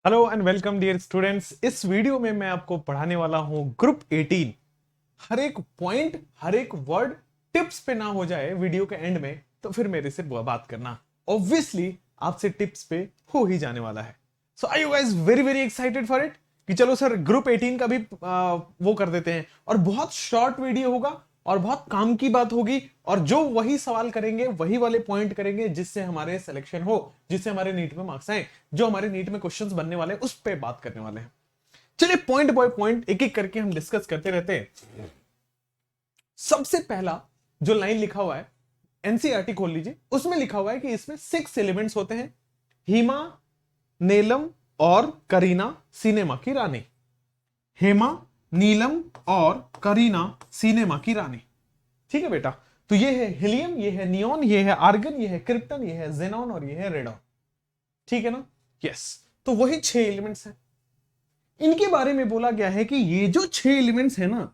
Hello and welcome dear students. इस video में मैं आपको पढ़ाने वाला हूं ग्रुप 18। हर एक पॉइंट, हर एक वर्ड टिप्स पे ना हो जाए वीडियो के एंड में तो फिर मेरे से बात करना। ऑब्वियसली आपसे टिप्स पे हो ही जाने वाला है। So I you guys very very excited for it कि चलो सर ग्रुप 18 का भी वो कर देते हैं। और बहुत शॉर्ट वीडियो होगा और बहुत काम की बात होगी, और जो वही सवाल करेंगे वही वाले पॉइंट करेंगे जिससे हमारे सिलेक्शन हो, जिससे हमारे नीट में मार्क्स आए, जो हमारे नीट में क्वेश्चंस बनने वाले हैं उस पे बात करने वाले हैं। चलिए पॉइंट बाय पॉइंट एक एक करके हम डिस्कस करते रहते हैं। सबसे पहला जो लाइन लिखा हुआ है, एनसीईआरटी खोल लीजिए, उसमें लिखा हुआ है कि इसमें 6 एलिमेंट्स होते हैं। हिमा, नीलम और करीना सिनेमा की रानी। हेमा, नीलम और करीना सिनेमा की रानी। ठीक है बेटा, तो ये है हीलियम, ये है नियोन, ये है आर्गन, ये है क्रिप्टन, ये है जेनॉन और ये है रेडॉन। ठीक है ना? यस। तो वही 6 एलिमेंट्स हैं। इनके बारे में बोला गया है कि ये जो 6 एलिमेंट्स है ना,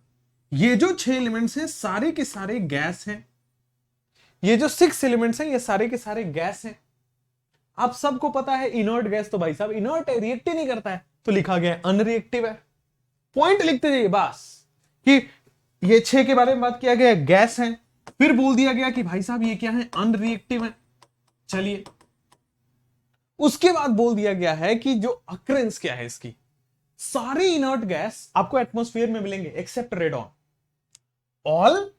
ये जो 6 एलिमेंट्स हैं सारे के सारे गैस हैं। ये जो 6 एलिमेंट्स हैं ये सारे के सारे गैस हैं। आप सबको पता है इनर्ट गैस तो भाई साहब इनर्ट है, रिएक्ट ही नहीं करता है, तो लिखा गया अनरिएक्टिव है। पॉइंट लिखते जाइए बस कि ये 6 के बारे में बात किया गया, गैस है। फिर बोल दिया गया कि भाई साहब ये क्या है, अनरिएक्टिव है। चलिए, उसके बाद बोल दिया गया है कि जो अक्रेंस क्या है इसकी, सारे इनर्ट गैस आपको एटमॉस्फेयर में मिलेंगे except radon. All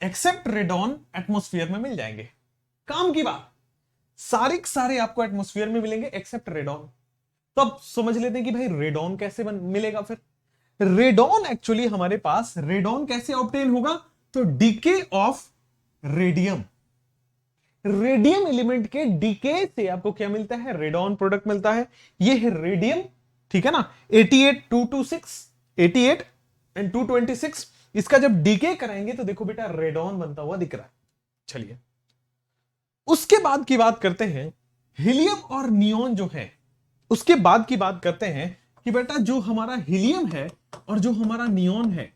except radon atmosphere में मिल जाएंगे। काम की बात, सारे सारे आपको एटमॉस्फेयर में मिलेंगे एक्सेप्ट रेडॉन। तो अब समझ लेते हैं कि भाई रेडॉन कैसे मिलेगा। फिर रेडॉन एक्चुअली हमारे पास रेडॉन कैसे ऑब्टेन होगा, तो DK of radium. Radium element के डीके से आपको क्या मिलता है, रेडॉन प्रोडक्ट मिलता है। ये है रेडियम, ठीक है ना। 88 226, 88 एंड 226, इसका जब डीके कराएंगे तो देखो बेटा रेडॉन बनता हुआ दिख रहा है। चलिए, उसके बाद की बात करते हैं हीलियम और नियोन जो है, उसके बाद की बात करते हैं कि बेटा जो हमारा हीलियम है और जो हमारा नियोन है,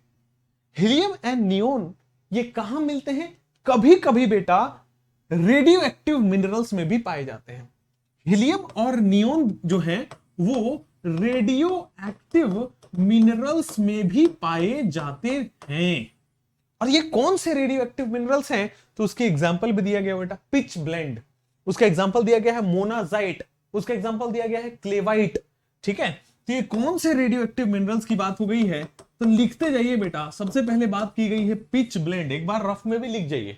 हीलियम एंड नियोन ये कहां मिलते हैं, कभी कभी बेटा रेडियो एक्टिव मिनरल्स में भी पाए जाते हैं। हीलियम और नियोन जो है वो रेडियो एक्टिव मिनरल्स में भी पाए जाते हैं। और ये कौन से रेडियो एक्टिव मिनरल्स हैं, तो उसकी एग्जांपल भी दिया गया बेटा, पिच ब्लेंड, उसका एग्जांपल दिया गया है मोनाजाइट, उसका एग्जांपल दिया गया है क्लेवाइट। ठीक है, तो ये कौन से रेडियो एक्टिव मिनरल्स की बात हो गई है, तो लिखते जाइए बेटा। सबसे पहले बात की गई है पिच ब्लेंड, एक बार रफ में भी लिख जाइए।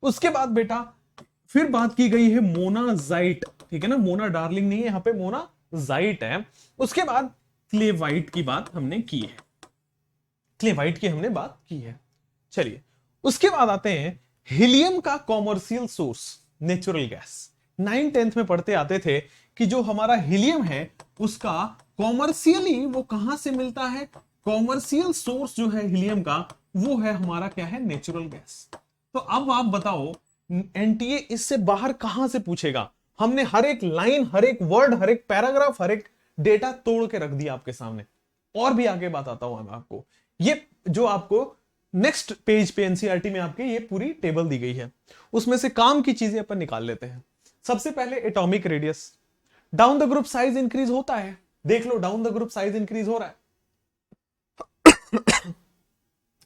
उसके बाद बेटा फिर बात की गई है मोनाजाइट, ठीक है ना, मोना डार्लिंग नहीं है यहां पे, मोनाजाइट है। उसके बाद क्लेवाइट की बात हमने की है, क्लेवाइट की हमने बात की है। चलिए, उसके बाद आते हैं हीलियम का commercial source, natural gas. 9th-10th में पढ़ते आते थे कि जो हमारा हीलियम है उसका कॉमर्शियली वो कहां से मिलता है, कॉमर्शियल सोर्स जो है हीलियम का वो है हमारा क्या है, नेचुरल गैस। तो अब आप बताओ एनटीए इससे बाहर कहां से पूछेगा। हमने हर एक लाइन, हर एक वर्ड, हर एक पैराग्राफ, हर एक डेटा तोड़ के रख दिया आपके सामने। और भी आगे बताता हूं मैं आपको, ये जो आपको नेक्स्ट पेज पे एनसीईआरटी में आपके ये पूरी टेबल दी गई है, उसमें से काम की चीजें अपन निकाल लेते हैं। सबसे पहले atomic radius, down the group size increase होता है, देख लो down the group size increase हो रहा है।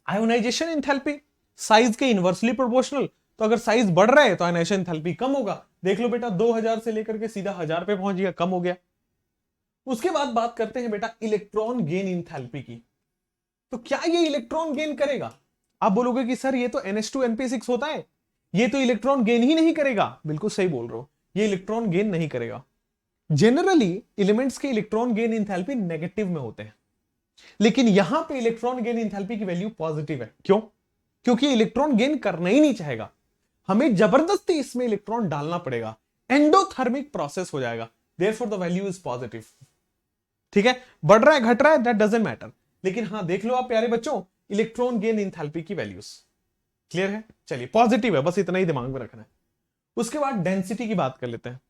आयोनाइजेशन एंथैल्पी साइज के इनवर्सली प्रोपोर्शनल, तो अगर साइज बढ़ रहा है तो आयोनाइजेशन एंथैल्पी कम होगा। देख लो बेटा 2000 से लेकर के सीधा 1000 पे पहुंच गया, कम हो गया। उसके बाद बात करते हैं बेटा इलेक्ट्रॉन गेन एंथैल्पी की। तो क्या ये इलेक्ट्रॉन गेन करेगा? आप बोलोगे कि सर ये तो NH2 NP6 होता है, ये तो इलेक्ट्रॉन गेन ही नहीं करेगा। बिल्कुल सही बोल रहे हो, ये इलेक्ट्रॉन गेन नहीं करेगा। जनरली एलिमेंट्स के इलेक्ट्रॉन गेन एंथैल्पी नेगेटिव में होते हैं, लेकिन यहां पे इलेक्ट्रॉन गेन एंथैल्पी की वैल्यू पॉजिटिव है। क्यों? क्योंकि इलेक्ट्रॉन गेन करना ही नहीं चाहेगा, हमें जबरदस्ती इसमें इलेक्ट्रॉन डालना पड़ेगा, एंडोथर्मिक प्रोसेस हो जाएगा, therefore the value is positive. ठीक है, बढ़ रहा है घट रहा है दैट डजंट मैटर, लेकिन हां देख लो आप प्यारे बच्चों इलेक्ट्रॉन गेन एंथैल्पी की वैल्यूज क्लियर है। चलिए पॉजिटिव है, बस इतना ही दिमाग में रखना है। उसके बाद डेंसिटी की बात कर लेते हैं।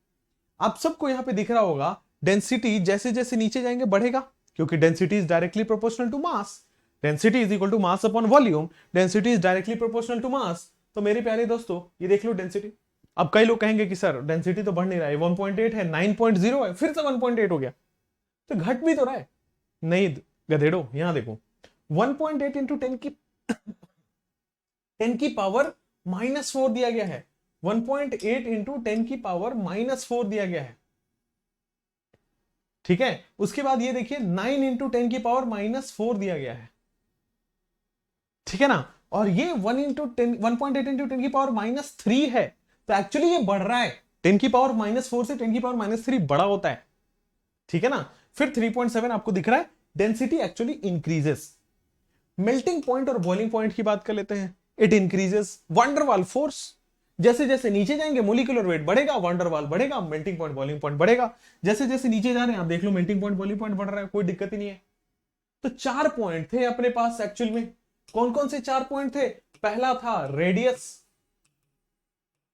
आप सबको यहां पे दिख रहा होगा डेंसिटी जैसे जैसे नीचे जाएंगे बढ़ेगा, क्योंकि density is directly proportional to mass. Density is equal to mass upon volume, density is directly proportional to mass. तो मेरे प्यारे दोस्तों ये देख लो डेंसिटी। अब कई लोग कहेंगे कि सर डेंसिटी तो बढ़ नहीं रहा है, 1.8 है, 9.0 है, फिर से 1.8 हो गया। तो घट भी तो रहा है। नहीं गधेड़ो, यहां देखो 1.8 इंटू 10 की पावर -4 दिया गया है। 1.8 इंटू 10 की पावर -4 दिया गया है। ठीक है, उसके बाद ये देखिए 9 इंटू 10 की पावर -4 दिया गया है। ठीक है ना, और ये 1.8 इंटू 10 की पावर -3 है, तो एक्चुअली ये बढ़ रहा है। 10 की पावर -4 से 10 की पावर -3 बड़ा होता है। ठीक है ना, फिर 3.7 आपको दिख रहा है, density actually increases. Melting point और बॉइलिंग पॉइंट की बात कर लेते हैं। It increases van der Waals force. जैसे जैसे नीचे जाएंगे मोलिकुलर वेट बढ़ेगा, वंडरवाल बढ़ेगा, मेल्टिंग पॉइंट बॉइलिंग पॉइंट बढ़ेगा। जैसे जैसे नीचे जा रहे हैं आप देख लो, मेल्टिंग पॉइंट बॉइलिंग पॉइंट बढ़ रहा है, कोई दिक्कत ही नहीं है। तो 4 पॉइंट थे अपने पास एक्चुअल में। कौन कौन से 4 पॉइंट थे? पहला था रेडियस।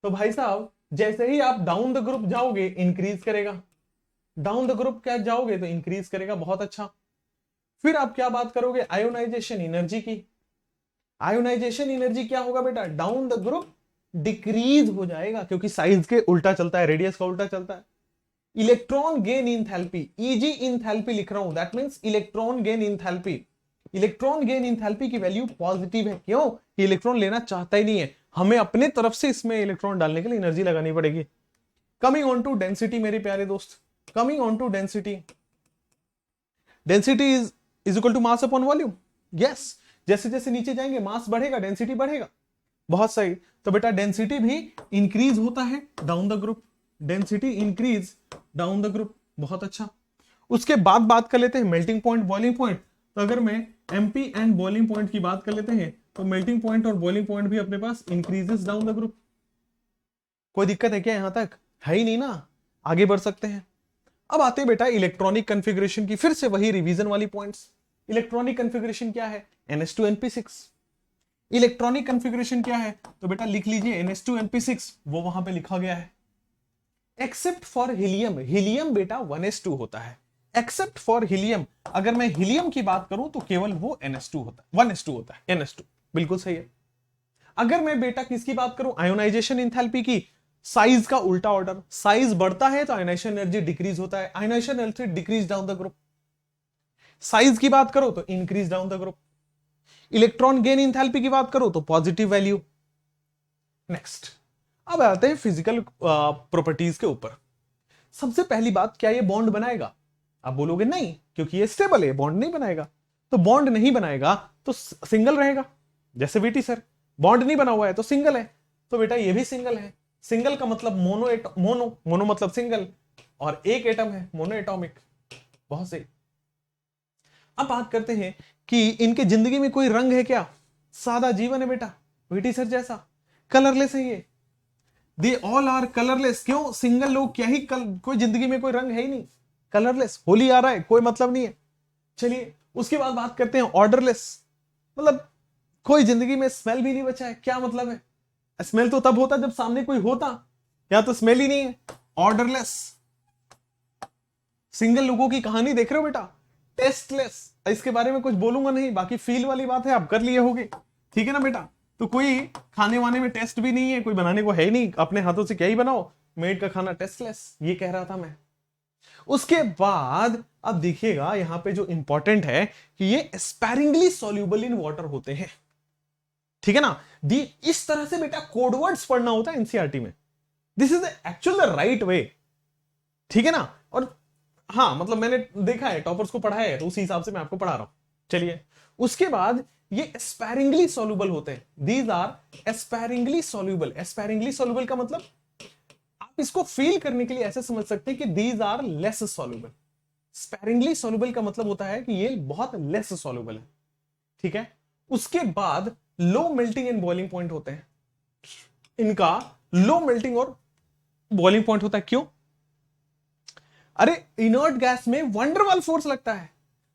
तो भाई साहब जैसे ही आप डाउन द ग्रुप जाओगे इंक्रीज करेगा, डाउन द ग्रुप क्या जाओगे तो इंक्रीज करेगा, बहुत अच्छा। फिर आप क्या बात करोगे? आयोनाइजेशन एनर्जी की। आयोनाइजेशन एनर्जी क्या होगा बेटा? डाउन द ग्रुप डिक्रीज हो जाएगा, क्योंकि साइज के उल्टा चलता है, रेडियस का उल्टा चलता है। Electron gain enthalpy, easy enthalpy लिख रहा हूं, that means electron gain enthalpy. Electron gain enthalpy की वैल्यू पॉजिटिव है। क्यों? कि इलेक्ट्रॉन लेना चाहता ही नहीं है, हमें अपने तरफ से इसमें इलेक्ट्रॉन डालने के लिए एनर्जी लगानी पड़ेगी। कमिंग ऑन टू डेंसिटी मेरे प्यारे दोस्त, coming on to density. Density is equal to mass upon volume. Yes, जैसे जैसे नीचे जाएंगे मास बढ़ेगा, डेंसिटी बढ़ेगा। बहुत सही। तो बेटा डेंसिटी भी इंक्रीज होता है down the group, density increase down the group, बहुत अच्छा। उसके बाद बात कर लेते हैं मेल्टिंग पॉइंट बॉइलिंग पॉइंट। तो अगर मैं एमपी एंड बॉइलिंग पॉइंट की बात कर लेते हैं, तो मेल्टिंग पॉइंट और बॉइलिंग पॉइंट भी अपने पास इंक्रीजेस डाउन द ग्रुप। कोई दिक्कत है क्या? यहां तक है ही नहीं ना, आगे बढ़ सकते हैं। अब आते हैं बेटा इलेक्ट्रॉनिक कॉन्फ़िगरेशन की, फिर से वही रिवीजन वाली पॉइंट्स। इलेक्ट्रॉनिक कॉन्फ़िगरेशन क्या है? NH2 NP6। इलेक्ट्रॉनिक कॉन्फ़िगरेशन क्या है? तो बेटा लिख लीजिए NH2 NP6, वो वहां पे लिखा गया है। एक्सेप्ट फॉर हीलियम, हीलियम बेटा 1s2 होता है। एक्सेप्ट फॉर हीलियम, अगर मैं हीलियम की बात करूं तो केवल वो NS2 होता है, 1s2 होता है, NS2। बिल्कुल सही है। अगर मैं बेटा किसकी बात करूं, आयोनाइजेशन इंथैल्पी की, साइज का उल्टा ऑर्डर, साइज बढ़ता है तो आयोनाइजेशन एनर्जी डिक्रीज होता है, ionisation energy decrease down the group. Size की बात करो तो increase down the group. Electron gain enthalpy की बात करो तो पॉजिटिव वैल्यू। नेक्स्ट, अब आते हैं फिजिकल प्रॉपर्टीज के ऊपर। सबसे पहली बात, क्या ये बॉन्ड बनाएगा? आप बोलोगे नहीं, क्योंकि ये स्टेबल है, बॉन्ड नहीं बनाएगा। तो बॉन्ड नहीं बनाएगा तो सिंगल रहेगा, जैसे वीटी सर, बॉन्ड नहीं बना हुआ है तो सिंगल है। तो बेटा ये भी सिंगल है। सिंगल का मतलब मोनो मतलब सिंगल, और एक एटम है मोनो एटॉमिक। बहुत सही। अब बात करते हैं कि इनके जिंदगी में कोई रंग है क्या? सादा जीवन है बेटा, वीटी सर जैसा, कलरलेस है ये। They all are colourless. क्यों? सिंगल लोग, क्या ही कोई जिंदगी में कोई रंग है ही नहीं, कलरलेस। होली आ रहा है, कोई मतलब नहीं है। चलिए उसके बाद बात करते हैं ऑर्डरलेस, मतलब कोई जिंदगी में स्मेल भी नहीं बचा है। क्या मतलब है? स्मेल तो तब होता जब सामने कोई होता, या तो स्मेल ही नहीं है। ऑर्डरलेस, सिंगल लोगों की कहानी देख रहे हो बेटा। टेस्टलेस, इसके बारे में कुछ बोलूंगा नहीं, बाकी फील वाली बात है, आप कर लिए होगे। ठीक है ना बेटा? तो कोई खाने वाने में टेस्ट भी नहीं है, कोई बनाने को है ही नहीं, अपने हाथों से क्या ही बनाओ, मेड का खाना टेस्टलेस, ये कह रहा था मैं। उसके बाद अब देखिएगा यहां पे जो इंपॉर्टेंट है कि ये स्पैरिंगली सॉल्यूबल इन वाटर होते हैं। ठीक है ना? दी इस तरह से बेटा कोडवर्ड्स पढ़ना होता है एनसीईआरटी में। This is actual the right way. ठीक है ना? और हाँ, मतलब मैंने देखा है, टॉपर्स को पढ़ाया है, तो उसी हिसाब से मैं आपको पढ़ा रहा हूं। चलिए उसके बाद ये स्पैरिंगली सॉल्यूबल होते हैं। These are sparingly soluble. Sparingly soluble का मतलब आप इसको फील करने के लिए ऐसे समझ सकते हैं कि these are less soluble. Sparingly soluble का मतलब होता है कि ये बहुत लेस सॉल्यूबल है। ठीक है? उसके बाद लो मेल्टिंग एंड बॉइलिंग पॉइंट होते हैं। इनका लो मेल्टिंग और बॉइलिंग पॉइंट होता है। क्यों? अरे इनर्ट गैस में वंडरवाल फोर्स लगता है,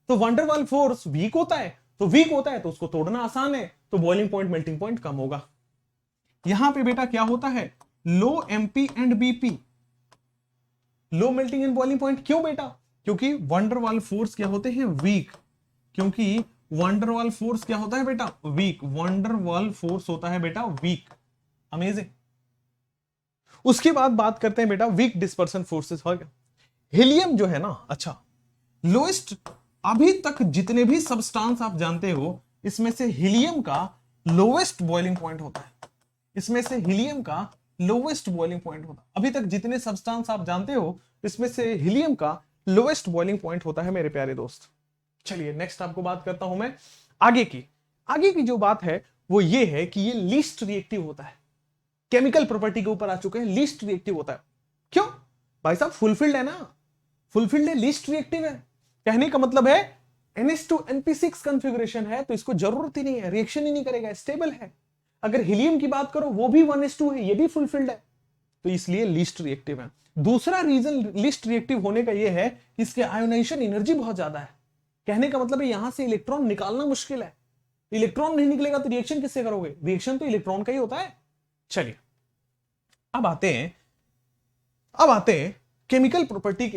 तो वंडरवाल फोर्स वीक होता है, तो वीक होता है तो उसको तोड़ना आसान है, तो बॉइलिंग पॉइंट मेल्टिंग पॉइंट कम होगा। यहां पे बेटा क्या होता है? Low MP and BP, low melting and boiling point. क्यों बेटा? क्योंकि वंडरवाल फोर्स क्या होते हैं? वीक। क्योंकि वंडरवाल फोर्स क्या होता है बेटा? वीक। वंडरवाल फोर्स होता है बेटा वीक। अमेजिंग। उसके बाद बात करते हैं बेटा वीक डिस्पर्सन फोर्सेस। हीलियम जो है ना, अच्छा लोएस्ट, अभी तक जितने भी सब्सटेंस आप जानते हो इसमें से हीलियम का लोएस्ट बॉइलिंग पॉइंट होता है। इसमें से हीलियम का लोएस्ट बॉइलिंग पॉइंट होता है। अभी तक जितने सब्सटेंस आप जानते हो इसमें से हीलियम का लोएस्ट बॉइलिंग पॉइंट होता है मेरे प्यारे दोस्त। चलिए नेक्स्ट आपको बात करता हूं मैं आगे की जो बात है वो ये है कि ये लीस्ट रिएक्टिव होता है। केमिकल प्रॉपर्टी के ऊपर आ चुके हैं, लीस्ट रिएक्टिव होता है। क्यों भाई साहब? फुलफिल्ड है ना, फुलफिल्ड है, लीस्ट रिएक्टिव है। कहने का मतलब है NH2NP6 कॉन्फ़िगरेशन है तो इसको जरूरत ही नहीं है, रिएक्शन ही नहीं करेगा, स्टेबल है। अगर हीलियम की बात करो वो भी 1s2 है, ये भी फुलफिल्ड है, तो इसलिए लीस्ट रिएक्टिव है। दूसरा रीजन लीस्ट रिएक्टिव होने का यह है कि इसके आयोनाइजेशन एनर्जी बहुत ज्यादा है। कहने का मतलब है यहां से इलेक्ट्रॉन निकालना मुश्किल है। इलेक्ट्रॉन नहीं निकलेगा तो रिएक्शन किससे करोगे? रिएक्शन तो इलेक्ट्रॉन का ही होता है। चलिए अब आते हैं केमिकल प्रॉपर्टी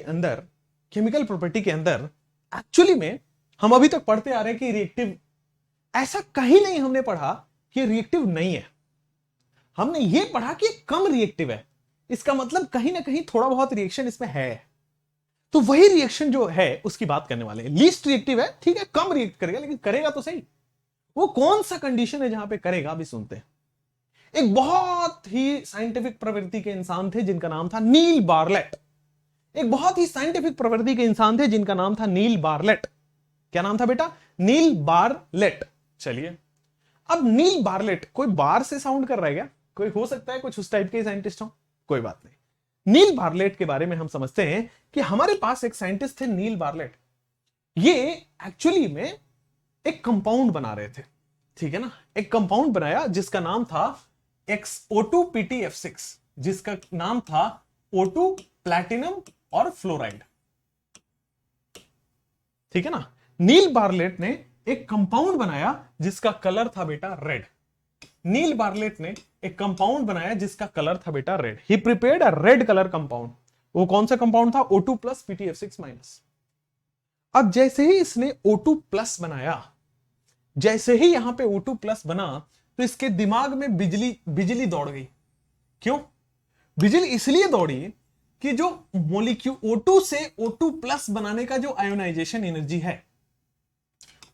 के अंदर एक्चुअली में हम अभी तक पढ़ते आ रहे हैं कि रिएक्टिव, ऐसा कहीं नहीं हमने पढ़ा कि रिएक्टिव नहीं है। हमने यह पढ़ा कि कम रिएक्टिव है, इसका मतलब कहीं ना कहीं थोड़ा बहुत रिएक्शन इसमें है। तो वही रिएक्शन जो है उसकी बात करने वाले हैं। लीस्ट रिएक्टिव है, ठीक है, कम रिएक्ट करेगा लेकिन करेगा तो सही। वो कौन सा कंडीशन है जहां पे करेगा अभी सुनते हैं। एक बहुत ही साइंटिफिक प्रवृत्ति के इंसान थे जिनका नाम था नील बार्लेट। एक बहुत ही साइंटिफिक प्रवृत्ति के इंसान थे जिनका नाम था नील बार्लेट। क्या नाम था बेटा? नील बार्लेट। चलिए अब नील बार्लेट, कोई बार से साउंड कर रहा है क्या? कोई हो सकता है कुछ उस टाइप के साइंटिस्ट हो, कोई बात नहीं। नील बार्लेट के बारे में हम समझते हैं कि हमारे पास एक साइंटिस्ट थे नील बार्लेट। ये एक्चुअली में एक कंपाउंड बना रहे थे, ठीक है ना। एक कंपाउंड बनाया जिसका नाम था O2PtF6, जिसका नाम था O2 प्लैटिनम और फ्लोराइड, ठीक है ना। नील बार्लेट ने एक कंपाउंड बनाया जिसका कलर था बेटा रेड। नील बार्लेट ने एक कंपाउंड बनाया जिसका कलर था बेटा रेड। ही प्रिपेयर्ड अ रेड कलर कंपाउंड। वो कौन सा कंपाउंड था? O2 प्लस PtF6 अब जैसे ही इसने O2 प्लस बनाया, जैसे ही यहां पे O2 प्लस बना तो इसके दिमाग में बिजली दौड़ गई। क्यों बिजली? इसलिए दौड़ी कि जो मोलिक्यूल O2 से O2 प्लस बनाने का जो आयोनाइजेशन एनर्जी है,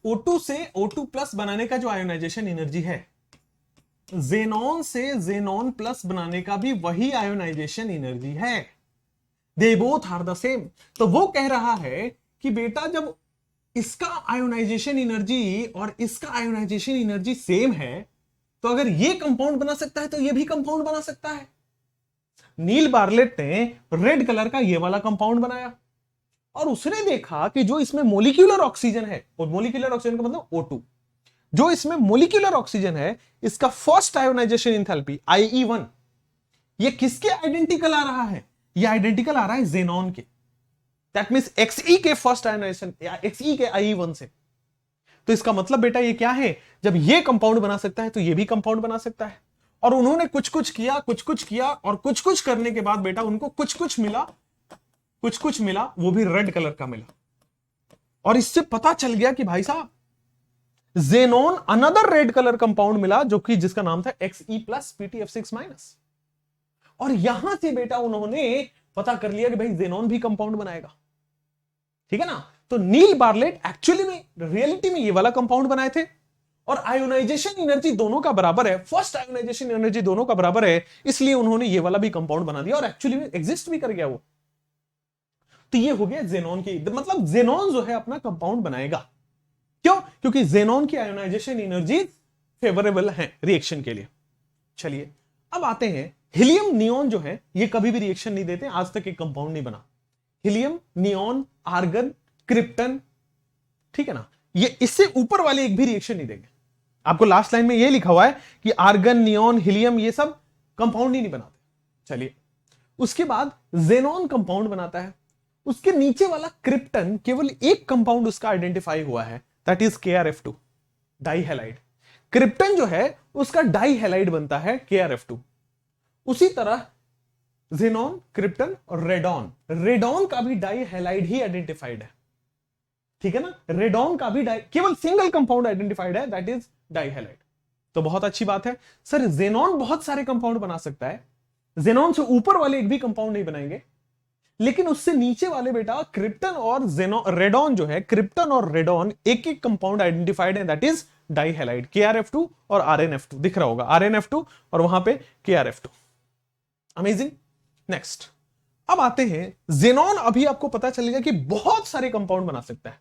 O2 से O2 प्लस बनाने का जो आयोनाइजेशन एनर्जी है, जेनॉन से जेनॉन प्लस बनाने का भी वही आयोनाइजेशन एनर्जी है। They both are the same. तो वो कह रहा है कि बेटा जब इसका आयोनाइजेशन एनर्जी और इसका आयोनाइजेशन एनर्जी सेम है तो अगर ये कंपाउंड बना सकता है तो ये भी कंपाउंड बना सकता है। नील बार्लेट ने रेड कलर का ये वाला कंपाउंड बनाया और उसने देखा कि जो इसमें मोलिक्यूलर ऑक्सीजन है, और मोलिक्यूलर ऑक्सीजन का मतलब O2, जो इसमें मोलिक्यूलर ऑक्सीजन है, इसका फर्स्ट आयोनाइजेशन एंथैल्पी IE1, ये किसके आइडेंटिकल आ रहा है? ये आइडेंटिकल आ रहा है जेनॉन के। दैट मींस Xe के फर्स्ट आयोनाइजेशन या Xe के IE1 से। तो इसका मतलब बेटा ये क्या है? जब ये कंपाउंड बना सकता है तो ये भी कंपाउंड बना सकता है। और उन्होंने कुछ कुछ किया और कुछ कुछ करने के बाद बेटा उनको कुछ कुछ मिला, वो भी रेड कलर का मिला। और इससे पता चल गया कि भाई साहब xenon another red colour compound मिला जो कि जिसका नाम था Xe प्लस PtF6-। और यहां से बेटा उन्होंने पता कर लिया कि भाई जेनॉन भी कंपाउंड बनाएगा, ठीक है ना। तो नील बार्लेट एक्चुअली में रियलिटी में ये वाला कंपाउंड बनाए थे और आयोनाइजेशन एनर्जी दोनों का बराबर है, फर्स्ट आयोनाइजेशन एनर्जी दोनों का बराबर है, इसलिए उन्होंने ये वाला भी कंपाउंड बना दिया और एक्चुअली में एग्जिस्ट भी कर गया वो। तो ये हो गया जेनॉन की, मतलब जेनॉन जो है अपना कंपाउंड बनाएगा। क्यों? क्योंकि जेनॉन की आयोनाइजेशन एनर्जी फेवरेबल है रिएक्शन के लिए। चलिए अब आते हैं हीलियम नियॉन जो है ये कभी भी रिएक्शन नहीं देते, आज तक एक कंपाउंड नहीं बना। हीलियम, नियॉन, आर्गन, क्रिप्टन, ठीक है ना, ये इससे ऊपर वाले एक भी रिएक्शन नहीं देंगे। आपको लास्ट लाइन में ये लिखा हुआ है कि आर्गन, नियॉन, हीलियम ये सब कंपाउंड ही नहीं बनाते। चलिए उसके बाद जेनॉन कंपाउंड बनाता है। उसके नीचे वाला क्रिप्टन केवल एक कंपाउंड उसका आइडेंटिफाई हुआ है, दैट इज KrF2 डाइहैलाइड। क्रिप्टन जो है उसका डाइहैलाइड बनता है KrF2। उसी तरह जेनॉन, क्रिप्टन और रेडॉन का भी डाइहैलाइड ही आइडेंटिफाइड है, ठीक है ना। रेडॉन का भी केवल सिंगल कंपाउंड आइडेंटिफाइड है, दैट इज डाइहैलाइड। तो बहुत अच्छी बात है सर, जेनॉन बहुत सारे कंपाउंड बना सकता है, जेनॉन से ऊपर वाले एक भी कंपाउंड नहीं बनाएंगे। लेकिन उससे नीचे वाले बेटा क्रिप्टन और रेडॉन जो है, क्रिप्टन और रेडॉन एक एक कंपाउंड आइडेंटिफाइड है, दैट इज डाइहैलाइड, KrF2 और RnF2 दिख रहा होगा, RnF2 और वहां पे KrF2। अमेजिंग। नेक्स्ट, अब आते हैं जेनॉन। अभी आपको पता चलेगा कि बहुत सारे कंपाउंड बना सकता है।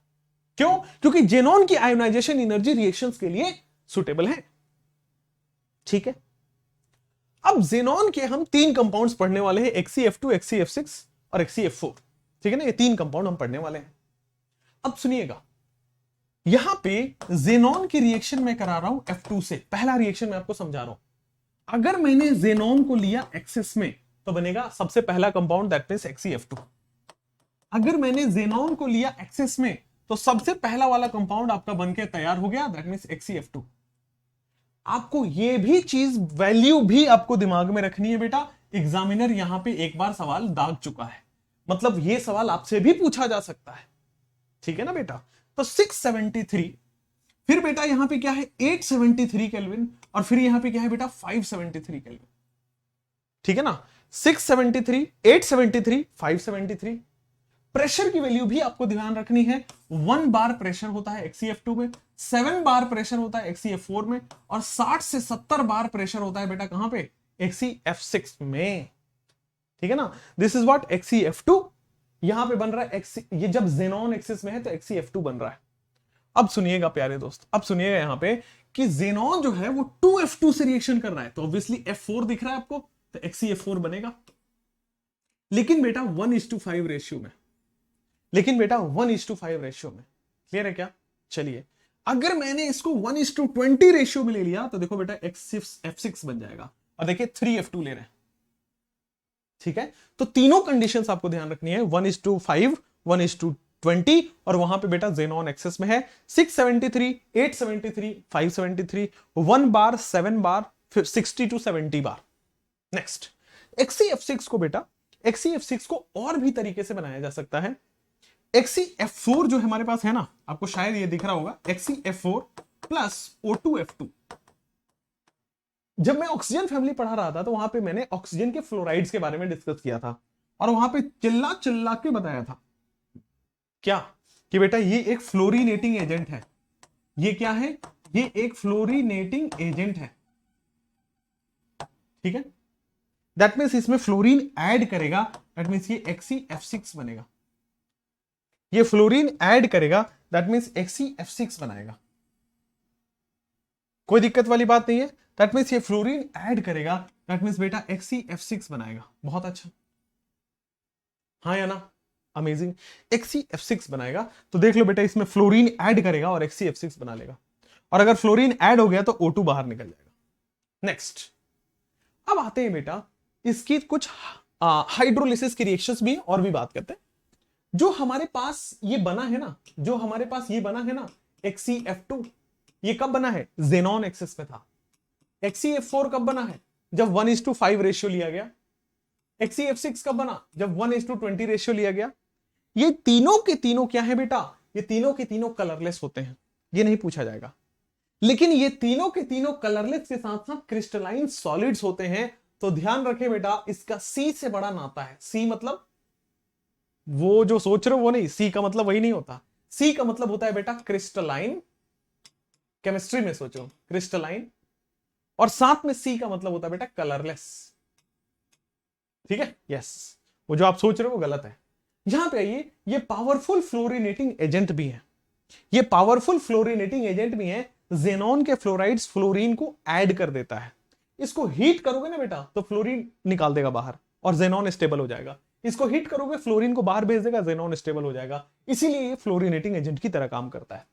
क्यों? क्योंकि जेनॉन की आयोनाइजेशन एनर्जी रिएक्शंस के लिए सुटेबल है। ठीक है, अब जेनॉन के हम 3 कंपाउंड्स पढ़ने वाले हैं, XeF2, XeF6 और XeF4। ठीक है ना, ये 3 कंपाउंड हम पढ़ने वाले हैं। अब सुनिएगा, यहां पे जेनॉन की रिएक्शन मैं करा रहा हूं F2 से। पहला रिएक्शन मैं आपको समझा रहा हूं। अगर मैंने जेनॉन को लिया एक्सेस में तो बनेगा सबसे पहला कंपाउंड, दैट मींस XeF2। अगर मैंने जेनॉन को लिया एक्सेस में तो सबसे पहला वाला कंपाउंड आपका बनके तैयार हो गया, दैट मींस XeF2। आपको ये भी चीज, वैल्यू भी आपको दिमाग में रखनी है बेटा। एग्जामिनर यहां पे एक बार सवाल दाग चुका है, मतलब ये सवाल आपसे भी पूछा जा सकता है। ठीक है ना बेटा, तो 673, फिर बेटा यहां पे क्या है 873 केल्विन, और फिर यहां पे क्या है बेटा 573 केल्विन। ठीक है ना, 673, 873, 573। प्रेशर की वैल्यू भी आपको ध्यान रखनी है। 1 बार प्रेशर होता है XeF2 में, 7 बार प्रेशर होता है XeF4 में, और 60 से 70 बार प्रेशर होता है बेटा कहां पे, XeF6 में। ठीक है ना, दिस इज व्हाट XeF2 यहां पे बन रहा है। ये जब जेनॉन एक्सिस में है तो XeF2 बन रहा है। अब सुनिएगा प्यारे दोस्त, अब सुनिएगा यहां पे कि जेनॉन जो है वो 2F2 से रिएक्शन कर रहा है, तो ऑब्वियसली F4 दिख रहा है आपको, तो XeF4 बनेगा। लेकिन बेटा 1:5 रेशियो में, लेकिन बेटा 1:5 रेशियो में। क्लियर है क्या? चलिए, अगर मैंने इसको 1:20 रेशियो में ले लिया तो देखो बेटा F6 बन जाएगा, और देखिए 3F2 ले रहे हैं। ठीक है, तो तीनों कंडीशंस आपको ध्यान रखनी है, 1:5, 1:20, और वहां पे बेटा जेनॉन एक्सेस में है। 673, 873, 573, 1 बार, 7 बार, फिर 60 to 70 बार। नेक्स्ट, XeF6 को बेटा, XeF6 को और भी तरीके से बनाया जा सकता है। XeF4 जो हमारे पास है ना, आपको शायद ये दिख रहा होगा, XeF4 प्लस O2F2। जब मैं ऑक्सीजन फैमिली पढ़ा रहा था तो वहां पे मैंने ऑक्सीजन के फ्लोराइड्स के बारे में डिस्कस किया था, और वहां पे चिल्ला चिल्ला के बताया था क्या, कि बेटा ये एक फ्लोरीनेटिंग एजेंट है। ये क्या है? ये एक फ्लोरीनेटिंग एजेंट है। ठीक है, दैट मीन्स इसमें फ्लोरीन ऐड करेगा, दैट मीन्स ये XeF6 बनेगा। ये फ्लोरीन ऐड करेगा, दैट मीन्स XeF6 बनाएगा। कोई दिक्कत वाली बात नहीं है। दैट मीन्स ये फ्लोरीन ऐड करेगा, दैट मीन्स बेटा XeF6 बनाएगा। बहुत अच्छा, हाँ या ना? अमेजिंग। XeF6 बनाएगा, तो देख लो बेटा इसमें फ्लोरीन ऐड करेगा और XeF6 बना लेगा, और अगर फ्लोरीन ऐड हो गया तो O2 बाहर निकल जाएगा। नेक्स्ट, अब आते हैं बेटा इसकी कुछ हाइड्रोलिसिस की रिएक्शंस भी और भी बात करते हैं। जो हमारे पास ये बना है ना, जो हमारे पास ये बना है ना XeF2, ये कब बना है? जेनॉन एक्सेस में था। XeF4 कब बना है? जब 1:5 रेशियो लिया गया। XeF6 कब बना? जब 1:20 रेशियो लिया गया। ये तीनों के तीनों क्या है बेटा? ये तीनों के तीनों कलरलेस होते हैं, ये नहीं पूछा जाएगा। लेकिन ये तीनों के तीनों कलरलेस के साथ साथ क्रिस्टलाइन सॉलिड्स होते हैं, तो ध्यान रखें बेटा इसका C से बड़ा नाता है। C मतलब वो जो सोच रहे हो वो नहीं, C का मतलब वही नहीं होता। C का मतलब होता है बेटा क्रिस्टलाइन, केमिस्ट्री में सोचो क्रिस्टलाइन, और साथ में C का मतलब होता है बेटा कलरलेस। ठीक है, यस, वो जो आप सोच रहे हो वो गलत है। यहां पे आइए, ये पावरफुल फ्लोरीनेटिंग एजेंट भी है, ये पावरफुल फ्लोरीनेटिंग एजेंट भी है। जेनॉन के फ्लोराइड्स फ्लोरीन को ऐड कर देता है। इसको हीट करोगे ना बेटा तो फ्लोरीन निकाल देगा बाहर और जेनॉन स्टेबल हो जाएगा। इसको हीट करोगे फ्लोरीन को बाहर भेज देगा, जेनॉन स्टेबल हो जाएगा। इसीलिए ये फ्लोरीनेटिंग एजेंट की तरह काम करता है।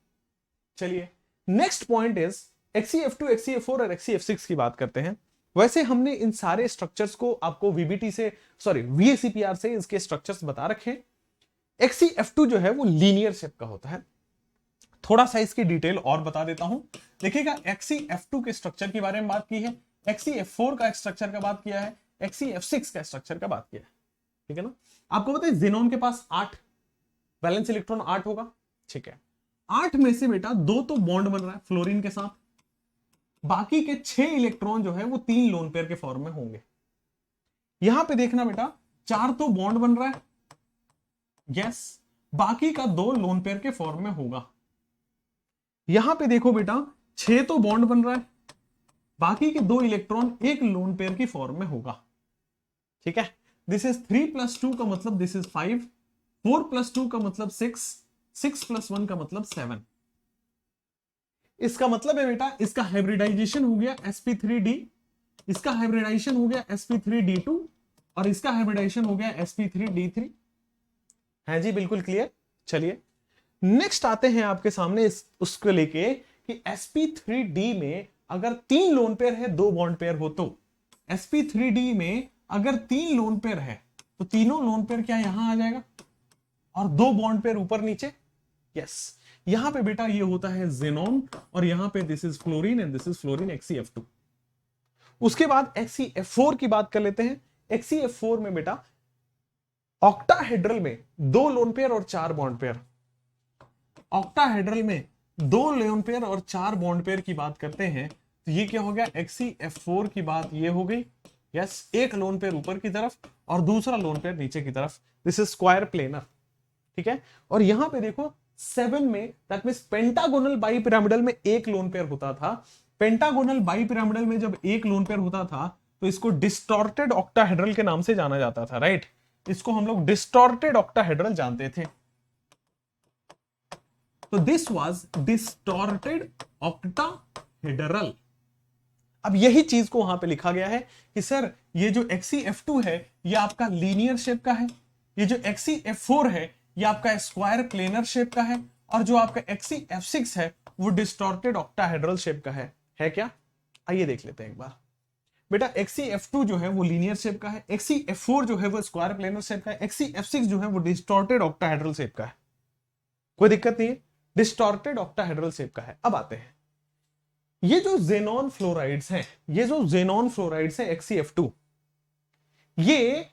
चलिए, next point is XeF2, XeF4 और XeF6 की बात करते हैं। वैसे हमने इन सारे स्ट्रक्चर्स को आपको VBT से, सॉरी VSEPR से इसके स्ट्रक्चर्स बता रखे। XeF2 जो है वो लीनियर शेप का होता है। थोड़ा सा इसकी डिटेल और बता देता हूं। देखिएगा, XeF2 के स्ट्रक्चर के बारे में बात की है, XeF4 का स्ट्रक्चर का बात किया है, XeF6 का स्ट्रक्चर का बात किया है। ठीक है ना? आपको पता है जेनॉन के पास 8 वैलेंस इलेक्ट्रॉन 8 होगा। ठीक है, 8 में से बेटा 2 तो बॉन्ड बन रहा है फ्लोरीन के साथ, बाकी के 6 इलेक्ट्रॉन जो है वो 3 लोन पेयर के फॉर्म में होंगे। यहां पे देखना बेटा 4 तो बॉन्ड बन रहा है, यस, बाकी का 2 लोन पेयर के फॉर्म में होगा। यहां पे देखो बेटा 6 तो बॉन्ड बन रहा है, बाकी के 2 इलेक्ट्रॉन एक लोन पेयर की फॉर्म में होगा। ठीक है, दिस इज 3+2 का मतलब दिस इज 5, 4+2 का मतलब 6, 6+1 का मतलब 7। इसका मतलब है बेटा इसका हाइब्रिडाइजेशन हो गया sp3d, इसका हाइब्रिडाइजेशन हो गया sp3d2 और इसका हाइब्रिडाइजेशन हो गया sp3d3। है जी, बिल्कुल क्लियर। चलिए नेक्स्ट आते हैं आपके सामने उसको लेके कि sp3d में अगर 3 लोन पेयर है 2 बॉन्ड पेयर हो तो sp3d में अगर 3 लोन पेयर है तो तीनों लोन पेयर क्या यहां आ जाएगा और 2 बॉन्ड पेयर ऊपर नीचे। यस, यहां पे बेटा ये होता है जेनॉन और यहां पे this is fluorine and this is fluorine XeF2। उसके बाद XeF4 की बात कर लेते हैं। XeF4 में बेटा ऑक्टाहेड्रल में 2 लोन पेयर और 4 बॉन्ड पेयर, ऑक्टाहेड्रल में 2 लोन पेयर और 4 बॉन्ड पेयर की बात करते हैं तो ये क्या हो गया XeF4 की बात ये हो गई। यस, एक लोन पेयर ऊपर की तरफ और दूसरा लोन पेयर नीचे की तरफ, दिस इज स्क्वायर प्लेनर। ठीक है, और यहां पे देखो 7 में दैट मींस पेंटागोनल बाइपिरामिडल में एक लोन पेयर होता था। पेंटागोनल बाइपिरामिडल में जब एक लोन पेयर होता था तो इसको डिस्टॉर्टेड ऑक्टाहेड्रल के नाम से जाना जाता था, राइट। इसको हम लोग डिस्टॉर्टेड ऑक्टाहेड्रल जानते थे। तो दिस वाज डिस्टॉर्टेड ऑक्टाहेड्रल। अब यही चीज को वहां पे लिखा गया है कि सर ये जो XeF2 है ये आपका लीनियर शेप का है, ये जो XeF4 है ये आपका स्क्वायर प्लेनर शेप का है और जो आपका XeF6 है वो डिस्टॉर्टेड ऑक्टाहेड्रल शेप का है क्या? आइए देख लेते हैं एक बार। बेटा XeF2 जो है वो लीनियर शेप का है, XeF4 जो है वो स्क्वायर प्लेनर शेप का है, XeF6 जो है वो डिस्टॉर्टेड ऑक्टाहेड्रल शेप का है। कोई दिक्कत नहीं है, डिस्टॉर्टेड ऑक्टाहेड्रल शेप का है। अब आते हैं ये जो जेनॉन फ्लोराइड्स हैं, ये जो जेनॉन फ्लोराइड्स हैं XeF2, ये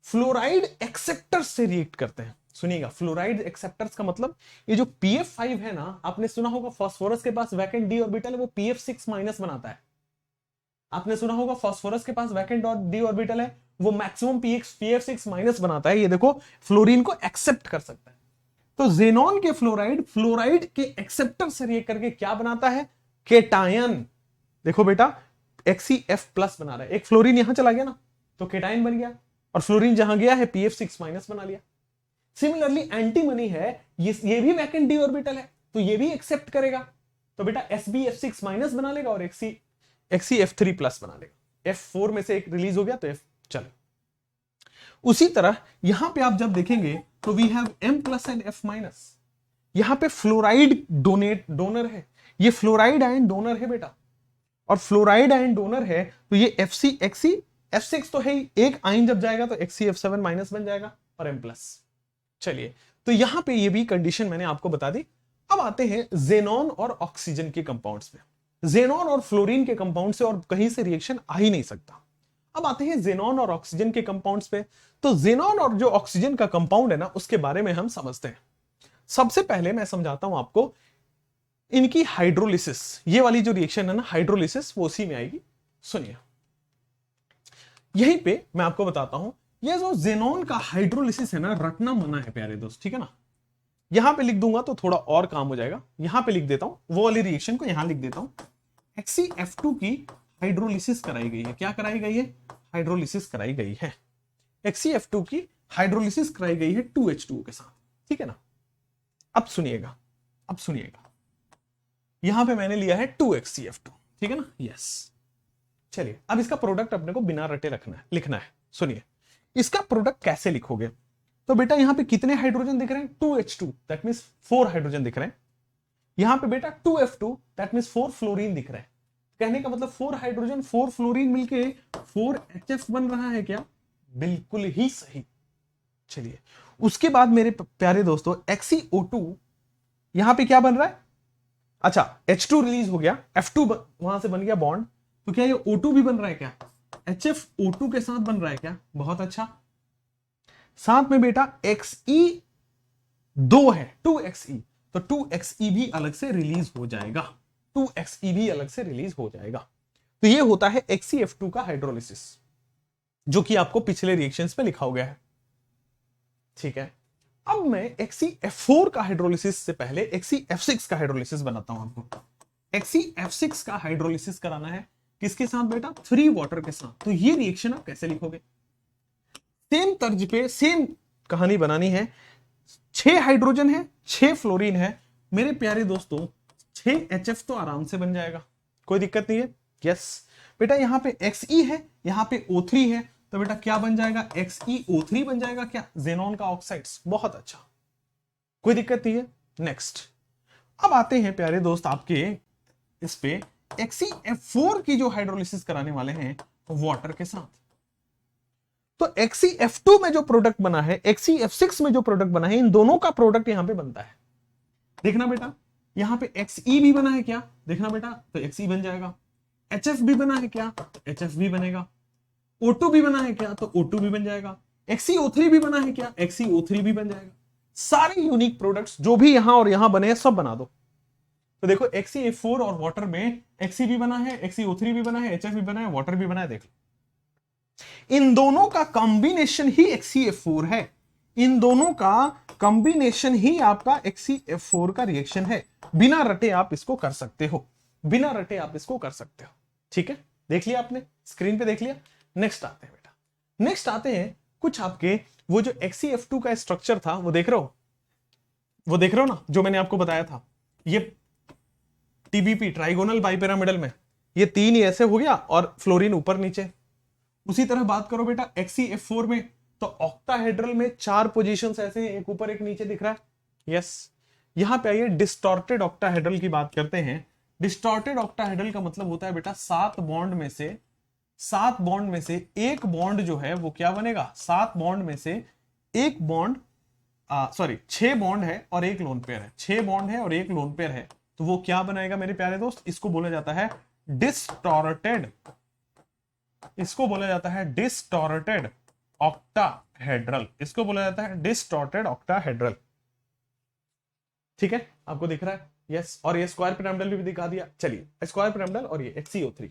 फ्लोराइड एक्सेप्टर्स से रिएक्ट करते हैं। सुनिएगा, फ्लोराइड एक्सेप्टर्स का मतलब ये जो PF5 है ना, आपने सुना होगा फास्फोरस के पास वैकेंट डी ऑर्बिटल है वो PF6 माइनस बनाता है। आपने सुना होगा फास्फोरस के पास वैकेंट डी ऑर्बिटल है वो मैक्सिमम PF6 माइनस बनाता है। ये देखो फ्लोरीन को एक्सेप्ट कर सकता है। तो जेनॉन के फ्लोराइड के एक्सेप्टर से रिएक्ट करके क्या बनाता है? केटायन। देखो बेटा XeF प्लस बना रहा है, एक फ्लोरीन यहां चला गया ना तो केटायन बन गया और फ्लोरीन जहां गया है PF6 माइनस बना लिया। सिमिलरली एंटीमनी है, ये भी वैकेंट डी ऑर्बिटल है तो ये भी एक्सेप्ट करेगा तो बेटा SbF6 माइनस बना लेगा और XeF3 प्लस बना लेगा। F4 में से एक रिलीज हो गया तो F चलो। उसी तरह यहां पे आप जब देखेंगे तो we have M plus and F minus. यहां पे फ्लोराइड डोनर है, ये फ्लोराइड आयन डोनर है बेटा, और फ्लोराइड आयन डोनर है तो ये F6 तो है ही, एक आयन जब जाएगा तो XeF7 माइनस बन जाएगा और M प्लस। चलिए, तो यहां पे ये भी कंडीशन मैंने आपको बता दी। अब आते हैं जेनॉन और ऑक्सीजन के कंपाउंड्स पे। जेनॉन और फ्लोरीन के कंपाउंड से और कहीं से रिएक्शन आ ही नहीं सकता। अब आते हैं जेनॉन और ऑक्सीजन के कंपाउंड्स पे। तो जेनॉन और जो ऑक्सीजन का कंपाउंड है ना उसके बारे में हम समझते हैं। सबसे पहले मैं समझाता हूं आपको इनकी हाइड्रोलिसिस, ये वाली जो रिएक्शन है ना हाइड्रोलिसिस वो उसी में आएगी। सुनिए, यहीं पे मैं आपको बताता हूं ये जो जेनॉन का हाइड्रोलिसिस है ना रटना मना है प्यारे दोस्त, ठीक है ना। यहां पे लिख दूंगा तो थोड़ा और काम हो जाएगा, यहां पे लिख देता हूं वो वाली रिएक्शन को यहां लिख देता हूं। XeF2 की हाइड्रोलिसिस कराई गई है। क्या कराई गई है? हाइड्रोलिसिस कराई गई है। XeF2 की हाइड्रोलिसिस कराई गई है 2H2O के साथ, ठीक है ना। अब सुनिएगा, अब सुनिएगा, यहां पे मैंने लिया है 2XeF2, ठीक है ना। यस, चलिए अब इसका प्रोडक्ट अपने को बिना रटे लिखना है। सुनिए, इसका प्रोडक्ट कैसे लिखोगे? तो बेटा यहां पे कितने हाइड्रोजन दिख रहे हैं? 2H2, दैट मींस 4 हाइड्रोजन दिख रहे हैं। यहां पे बेटा 2F2, दैट मींस 4 फ्लोरीन दिख रहे हैं। कहने का मतलब 4 हाइड्रोजन 4 फ्लोरीन मिलके 4HF बन रहा है क्या? बिल्कुल ही सही। चलिए, उसके बाद मेरे प्यारे दोस्तों XeO2 यहां पे क्या बन रहा है? अच्छा, H2 रिलीज हो गया, F2 वहां से बन गया बॉन्ड, तो क्या ये O2 भी बन रहा है क्या? HFO2 के साथ बन रहा है क्या? बहुत अच्छा। साथ में बेटा Xe2 है, 2Xe, तो 2Xe भी अलग से रिलीज हो जाएगा, 2Xe भी अलग से रिलीज हो जाएगा। तो ये होता है XeF2 का हाइड्रोलिसिस, जो कि आपको पिछले रिएक्शंस पे लिखा हो गया है, ठीक है। अब मैं XeF4 का हाइड्रोलिसिस से पहले XeF6 का हाइड्रोलिसिस बनाता हूं आपको। XeF6 का हाइड्रोलिसिस कराना है किसके साथ बेटा? 3 वाटर के साथ। तो ये रिएक्शन आप कैसे लिखोगे? सेम तर्ज पे सेम कहानी बनानी है। 6 हाइड्रोजन है, 6 फ्लोरीन है। मेरे प्यारे दोस्तों 6 HF तो आराम से बन जाएगा, कोई दिक्कत नहीं है। यस बेटा, यहां पे Xe है, यहां पे O3 है, तो बेटा क्या बन जाएगा? XeO3 बन जाएगा क्या? जेनॉन का ऑक्साइड्स। बहुत अच्छा, कोई दिक्कत नहीं है। नेक्स्ट, अब आते हैं प्यारे दोस्त आपके इस पे XeF4 की जो हाइड्रोलिसिस कराने वाले हैं वाटर के साथ। तो XeF2 में जो प्रोडक्ट बना है, XeF6 में जो प्रोडक्ट बना है, इन दोनों का प्रोडक्ट यहां पे बनता है। देखना बेटा, यहां पे Xe भी बना है क्या? देखना बेटा, तो Xe बन जाएगा। HF भी बना है क्या? HF भी बनेगा। O2 भी बना है क्या? तो O2 भी बन जाएगा। XeO3 भी बना है क्या? XeO3 भी बन जाएगा। सारे यूनिक प्रोडक्ट्स जो भी यहां और यहां बने हैं सब बना दो। तो देखो XeF4 और वाटर में Xe भी बना है, XeO3 भी बना है, HF भी बना है, वाटर भी बना है। देख लो, इन दोनों का कॉम्बिनेशन ही XeF4 है। इन दोनों का कॉम्बिनेशन ही आपका XeF4 का रिएक्शन है। बिना रटे आप इसको कर सकते हो, बिना रटे आप इसको कर सकते हो। ठीक है, देख लिया आपने, स्क्रीन पे देख लिया। नेक्स्ट आते हैं बेटा, नेक्स्ट आते हैं कुछ आपके वो जो XeF2 का स्ट्रक्चर था, वो देख रहे हो? वो देख रहे हो ना, जो मैंने आपको बताया था, ये TBP ट्राइगोनल बाइपिरामिडल में ये 3 ही ऐसे हो गया और फ्लोरीन ऊपर नीचे। उसी तरह बात करो बेटा XeF4 में, तो ऑक्टाहेड्रल में 4 पोजीशंस ऐसे हैं, एक ऊपर एक नीचे दिख रहा है। यस, यहां पे आइए डिस्टॉर्टेड ऑक्टाहेड्रल की बात करते हैं। डिस्टॉर्टेड ऑक्टाहेड्रल का मतलब होता है बेटा 7 बॉन्ड में से एक बॉन्ड जो है वो क्या बनेगा? 7 बॉन्ड में से एक बॉन्ड, सॉरी 6 बॉन्ड है और एक लोन पेयर है। 6 बॉन्ड है और एक लोन पेयर है, तो वो क्या बनाएगा मेरे प्यारे दोस्त? इसको बोला जाता है डिस्टॉर्टेड, इसको बोला जाता है डिस्टॉर्टेड ऑक्टाहेड्रल, इसको बोला जाता है डिस्टॉर्टेड ऑक्टाहेड्रल। ठीक है, आपको दिख रहा है? यस, और ये स्क्वायर पिरामिडल भी दिखा दिया। चलिए, स्क्वायर पिरामिडल और ये XeO3,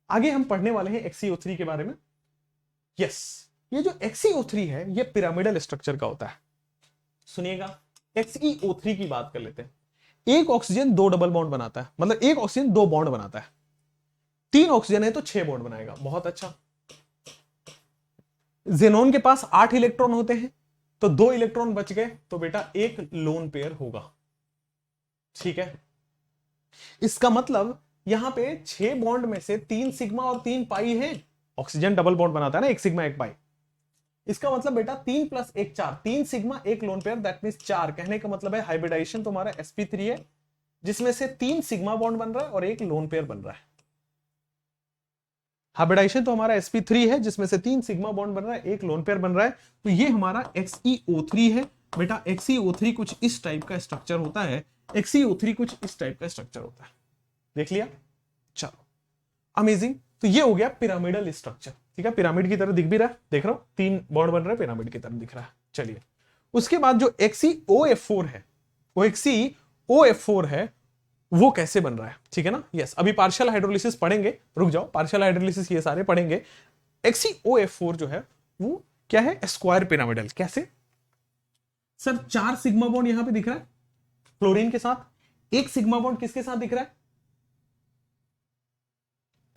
आगे हम पढ़ने वाले हैं XeO3 के बारे में। यस, ये जो XeO3 है ये पिरामिडल स्ट्रक्चर का होता है। सुनिएगा, XeO3 की बात कर लेते हैं। एक ऑक्सीजन 2 डबल बॉन्ड बनाता है, मतलब एक ऑक्सीजन 2 बॉन्ड बनाता है। 3 ऑक्सीजन है तो 6 बॉन्ड बनाएगा। बहुत अच्छा। जेनॉन के पास 8 इलेक्ट्रॉन होते हैं, तो 2 इलेक्ट्रॉन बच गए, तो बेटा एक लोन पेयर होगा। ठीक है, इसका मतलब यहां पे 6 बॉन्ड में से 3 सिग्मा और 3 पाई है। ऑक्सीजन डबल बॉन्ड बनाता है ना, 1 सिग्मा 1 पाई। इसका मतलब बेटा 3 + 1 4, 3 sigma 1 lone pair, that means 4। कहने का मतलब है हाइब्रिडाइजेशन तुम्हारा sp3 है, जिसमें से 3 सिग्मा बॉन्ड बन रहा है और 1 लोन पेयर बन रहा है। हाइब्रिडाइजेशन तो हमारा sp3 है, जिसमें से 3 सिग्मा बॉन्ड बन रहा है, 1 लोन पेयर बन रहा है। तो ये हमारा XeO3 है। बेटा XeO3 कुछ इस टाइप का स्ट्रक्चर होता है, XeO3 कुछ इस टाइप का स्ट्रक्चर होता है। देख लिया? चलो, अमेजिंग। तो ये हो गया पिरामिडल स्ट्रक्चर। ठीक है, पिरामिड की तरह दिख भी रहा है, देख रहा हूं 3 बॉन्ड बन रहे हैं, पिरामिड की तरह दिख रहा है। चलिए, उसके बाद जो XeOF4 है, वो XeOF4 है, वो कैसे बन रहा है? ठीक है ना? यस, अभी पार्शियल हाइड्रोलिसिस पढ़ेंगे, रुक जाओ, पार्शियल हाइड्रोलिसिस ये सारे पढ़ेंगे। XeOF4 जो है वो क्या है? Square pyramidal. कैसे सर? 4 सिग्मा बॉन्ड यहां पे दिख रहा है फ्लोरीन के साथ, 1 सिग्मा बॉन्ड किसके साथ दिख रहा है?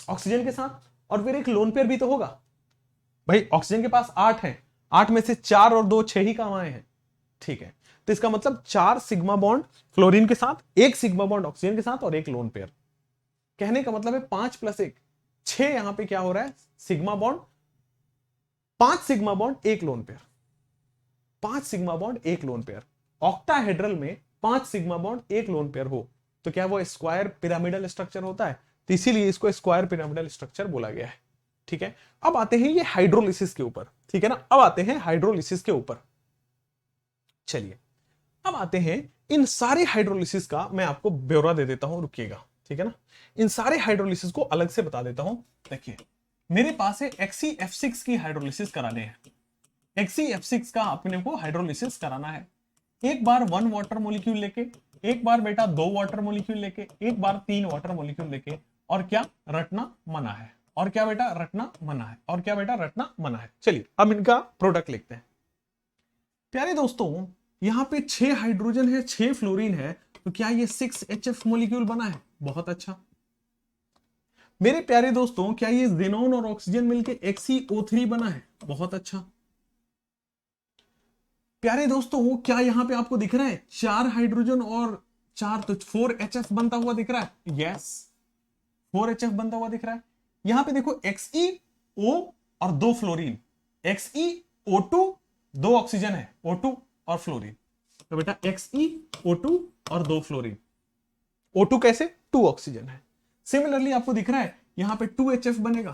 ऑक्सीजन के साथ, और फिर एक लोन पेयर भी तो होगा भाई। ऑक्सीजन के पास 8 है, 8 में से 4 और 2 6 ही काम आए हैं। ठीक है, तो इसका मतलब 4 सिग्मा बॉन्ड फ्लोरीन के साथ, 1 सिग्मा बॉन्ड ऑक्सीजन के साथ और 1 लोन पेयर। कहने का मतलब है 5 + 1 6। यहां पे क्या हो रहा है? Sigma bond, 5 sigma bond 1 lone pair, 5 sigma bond 1 lone pair. Octahedral में 5 सिग्मा बॉन्ड 1 लोन पेयर हो तो क्या वो स्क्वायर पिरामिडल स्ट्रक्चर होता है? तो इसीलिए इसको स्क्वायर पिरामिडल स्ट्रक्चर बोला गया है। ठीक है, अब आते हैं ये हाइड्रोलिसिस के ऊपर। ठीक है ना, अब आते हैं हाइड्रोलिसिस के ऊपर। चलिए, अब आते हैं इन सारे हाइड्रोलिसिस का मैं आपको ब्यौरा दे देता हूं, रुकिएगा। ठीक है ना, इन सारे हाइड्रोलिसिस को अलग से बता देता हूं। देखिए, मेरे पास है XeF6 की हाइड्रोलिसिस कराने हैं। XeF6 का अपने को हाइड्रोलिसिस कराना है। एक बार 1 वाटर मॉलिक्यूल लेके, एक बार बेटा 2 वाटर मॉलिक्यूल लेके, एक बार 3 वाटर मॉलिक्यूल लेके, और क्या रटना मना है, और क्या बेटा रटना मना है, और क्या बेटा रटना मना है। चलिए, अब इनका प्रोडक्ट लिखते हैं। प्यारे दोस्तों, यहां पे 6 हाइड्रोजन है, 6 फ्लोरीन है, तो क्या ये 6HF मॉलिक्यूल बना है? बहुत अच्छा। मेरे प्यारे दोस्तों, क्या ये जेनॉन और ऑक्सीजन मिलके XeO3 बना है? बहुत अच्छा। प्यारे दोस्तों, क्या यहां पे आपको दिख रहा है 4 हाइड्रोजन और 4 तो 4HF बनता हुआ दिख रहा है? यस, 4HF बनता हुआ दिख रहा है। यहां पे देखो XeO और 2 फ्लोरीन, XeO2, 2 ऑक्सीजन है, O2 और फ्लोरीन। तो बेटा XeO2 और 2 फ्लोरीन। O2 कैसे? 2 ऑक्सीजन है। सिमिलरली आपको दिख रहा है यहां पे 2HF बनेगा,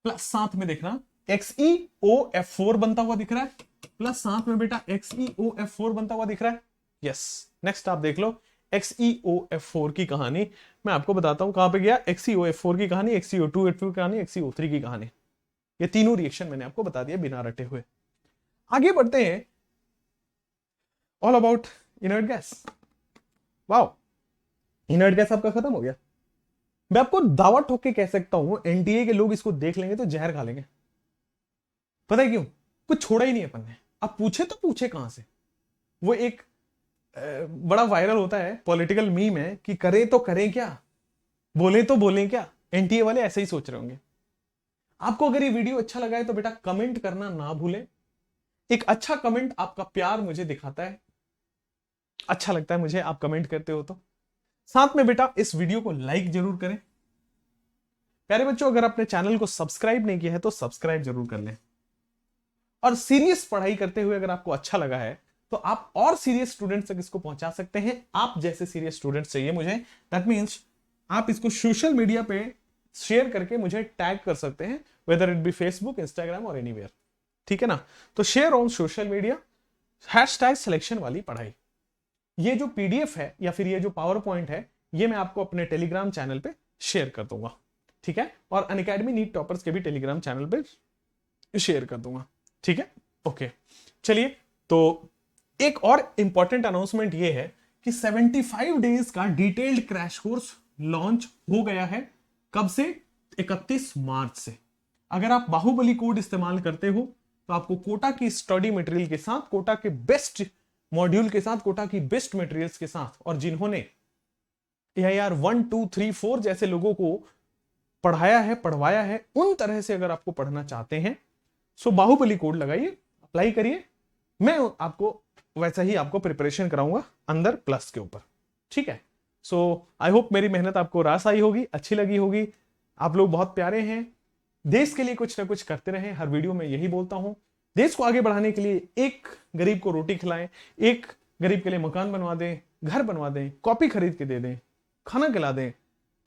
प्लस साथ में देखना XeOF4 बनता हुआ दिख रहा है, प्लस साथ में बेटा XeOF4 बनता हुआ दिख रहा है। यस, नेक्स्ट आप देख लो XeOF4 की कहानी मैं आपको बताता हूं कहां पे गया। XeOF4 की कहानी, XeO2 की कहानी, XeO3 की कहानी, ये तीनों रिएक्शन मैंने आपको बता दिया बिना रटे हुए। आगे बढ़ते हैं। All about inert gas. Wow, inert gas आपका खत्म हो गया। मैं आपको दावा ठोक के कह सकता हूं एनटीए के लोग इसको देख लेंगे तो जहर खा लेंगे। पता है क्यों? कुछ छोड़ा ही नहीं अपन ने। अब पूछे तो पूछे कहां से। वो एक बड़ा वायरल होता है पॉलिटिकल मीम है कि करें तो करें क्या, बोले तो बोले क्या। एनटीए वाले ऐसे ही सोच रहे होंगे। आपको अगर ये वीडियो अच्छा लगा है तो बेटा कमेंट करना ना भूलें। एक अच्छा कमेंट आपका प्यार मुझे दिखाता है, अच्छा लगता है मुझे आप कमेंट करते हो तो। साथ में बेटा इस वीडियो को लाइक जरूर करें। प्यारे बच्चों, अगर आपने चैनल को सब्सक्राइब नहीं किया है तो सब्सक्राइब जरूर कर लें। और सीरियस पढ़ाई करते हुए अगर आपको अच्छा लगा है तो आप और सीरियस स्टूडेंट्स तक इसको पहुंचा सकते हैं। आप जैसे सीरियस स्टूडेंट्स चाहिए मुझे, दैट मींस आप इसको सोशल मीडिया पे शेयर करके मुझे टैग कर सकते हैं, whether it be Facebook, Instagram और एनीवेयर। ठीक है ना? तो share on social media, #selection वाली पढ़ाई। ये जो पीडीएफ है या फिर ये जो पावर पॉइंट है, ये मैं आपको अपने टेलीग्राम चैनल पे शेयर कर दूंगा। ठीक है? और अनअकैडमी नीट टॉपर्स के भी टेलीग्राम चैनल पे शेयर कर दूंगा। ठीक है? ओके, चलिए। तो एक और इंपॉर्टेंट अनाउंसमेंट ये है कि 75 डेज का डिटेल्ड क्रैश कोर्स लॉन्च हो गया है। कब से? 31 मार्च से। अगर आप बाहुबली कोड इस्तेमाल करते हो तो आपको कोटा की स्टडी मटेरियल के साथ, कोटा के बेस्ट मॉड्यूल के साथ, कोटा की बेस्ट मटेरियल्स के साथ, और जिन्होंने AIR 1, 2, 3, 4 जैसे लोगों को पढ़ाया है, पढ़वाया है, उन तरह से अगर आपको पढ़ना चाहते हैं सो बाहुबली कोड लगाइए, अप्लाई करिए। मैं आपको वैसा ही आपको प्रिपरेशन कराऊंगा अंदर प्लस के ऊपर। ठीक है? सो आई होप मेरी मेहनत आपको रास आई होगी, अच्छी लगी होगी। आप लोग बहुत प्यारे हैं। देश के लिए कुछ ना कुछ करते रहें, हर वीडियो में यही बोलता हूं। देश को आगे बढ़ाने के लिए एक गरीब को रोटी खिलाएं, एक गरीब के लिए मकान बनवा दें, घर बनवा दें, कॉपी खरीद के दे दें, खाना खिला दें,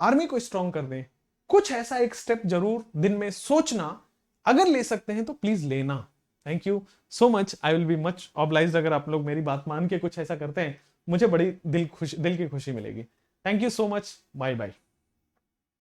आर्मी को स्ट्रांग कर दें। कुछ ऐसा एक स्टेप जरूर दिन में सोचना, अगर ले सकते हैं तो प्लीज लेना। Thank you so much, I will be much obliged अगर आप लोग मेरी बात मान के कुछ ऐसा करते हैं, मुझे बड़ी दिल की खुशी मिलेगी। Thank you so much, bye bye.